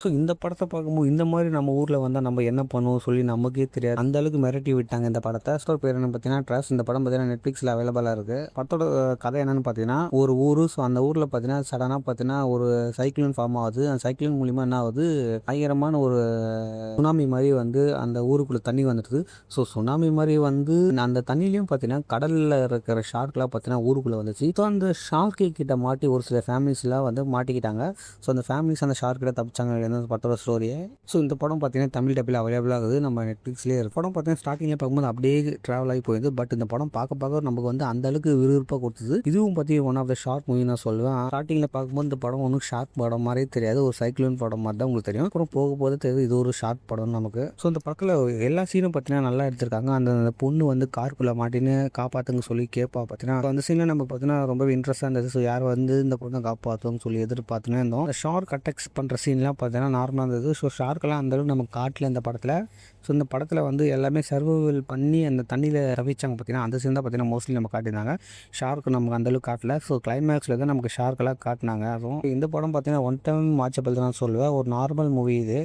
So இந்த படத்த பார்க்கும்போது இந்த மாதிரி நம்ம ஊரில் வந்தால் நம்ம என்ன பண்ணுவோம் சொல்லி நமக்கே தெரியாது. அந்த அளவுக்கு மிரட்டி விட்டாங்க இந்த படத்தை. ஸோ பேர் என்ன பார்த்தீங்கன்னா ட்ரஸ்ட். இந்த படம் பார்த்தீங்கன்னா நெட்ஃப்ளிக்ஸில் அவைலபிளாக இருக்குது. படத்தோட கதை என்னன்னு பார்த்தீங்கன்னா ஒரு ஊர். ஸோ அந்த ஊரில் பார்த்தீங்கன்னா சடனாக பார்த்தீங்கன்னா ஒரு சைக்ளோன் ஃபார்ம் ஆகுது. அந்த சைக்ளோன் மூலிமா என்ன ஆகுது, பயங்கரமான ஒரு சுனாமி மாதிரி வந்து அந்த ஊருக்குள்ளே தண்ணி வந்துடுது. ஸோ சுனாமி மாதிரி வந்து அந்த தண்ணிலையும் பார்த்தீங்கன்னா கடலில் இருக்கிற ஷார்க்லாம் பார்த்தீங்கன்னா ஊருக்குள்ளே வந்துச்சு. ஸோ அந்த ஷார்க்கு கிட்ட மாட்டி ஒரு சில ஃபேமிலிஸ்லாம் வந்து மாட்டிக்கிட்டாங்க. ஸோ அந்த ஃபேமிலிஸ் அந்த ஷார்க் கிட்ட தப்பிச்சாங்க. படத்தோட ஸ்டோரியே. ஸோ இந்த படம் பார்த்தீங்கன்னா தமிழ் டப்பில் அவைலபிள் ஆகுது. நம்ம நெட்ஃப்ளிக்ஸ்லேயே இருக்குது. படம் பார்த்தீங்கன்னா ஸ்டார்டிங்கில் பார்க்கும்போது அப்படியே ட்ராவல் ஆகி போயிடுது. பட் இந்த படம் பார்க்க நமக்கு வந்து அந்த அளவுக்கு விறுவிறுப்பாக கொடுத்தது. இதுவும் பற்றி one of the shark movie நான் சொல்லுவேன். ஸ்டார்டிங்கில் பார்க்கும்போது இந்த படம் ஒன்றும் ஷார்க் படம் மாதிரியே தெரியாது. ஒரு சைக்ளோன் படம் மாதிரி தான் உங்களுக்கு தெரியும். அப்புறம் போக தெரியுது இது ஒரு ஷார்க் படம் நமக்கு. ஸோ இந்த படத்தில் எல்லா சீனும் பார்த்தீங்கன்னா நல்லா எடுத்திருக்காங்க. அந்த பொண்ணு வந்து காருக்குள்ளே மாட்டின்னு காப்பாற்றுங்க சொல்லி கேட்பா. பார்த்தீங்கன்னா அந்த சீனில் நம்ம பார்த்தீங்கன்னா ரொம்பவே இன்ட்ரெஸ்ட்டாக இருந்தது. ஸோ யார் வந்து இந்த பொண்ணை காப்பாற்றுவோம்னு சொல்லி எதிர்பார்த்துனே இருந்தோம். இந்த ஷார்க் அட்டாக்ஸ் பண்ணுற சீன்லாம் பார்த்தீங்கன்னா நார்மலாக இருந்தது. ஸோ ஷார்க்கெல்லாம் அந்தளவுக்கு நம்ம காட்டல இந்த படத்தில். ஸோ இந்த படத்தில் வந்து எல்லாமே சர்வைவல் பண்ணி அந்த தண்ணியில் தவிச்சாங்க. பார்த்தீங்கன்னா அந்த சீன் தான் பார்த்தீங்கன்னா மோஸ்ட்லி நம்ம காட்டியிருந்தாங்க. ஷார்க்கு நமக்கு அந்தளவுக்கு காட்டல. ஸோ கிளைமேக்ஸில் தான் நமக்கு ஷார்க்கெல்லாம் காட்டினாங்க. அதுவும் இந்த படம் பார்த்தீங்கன்னா ஒன் டைம் வாட்சபிள் தான் சொல்லுவேன். ஒரு நார்மல் மூவி இது.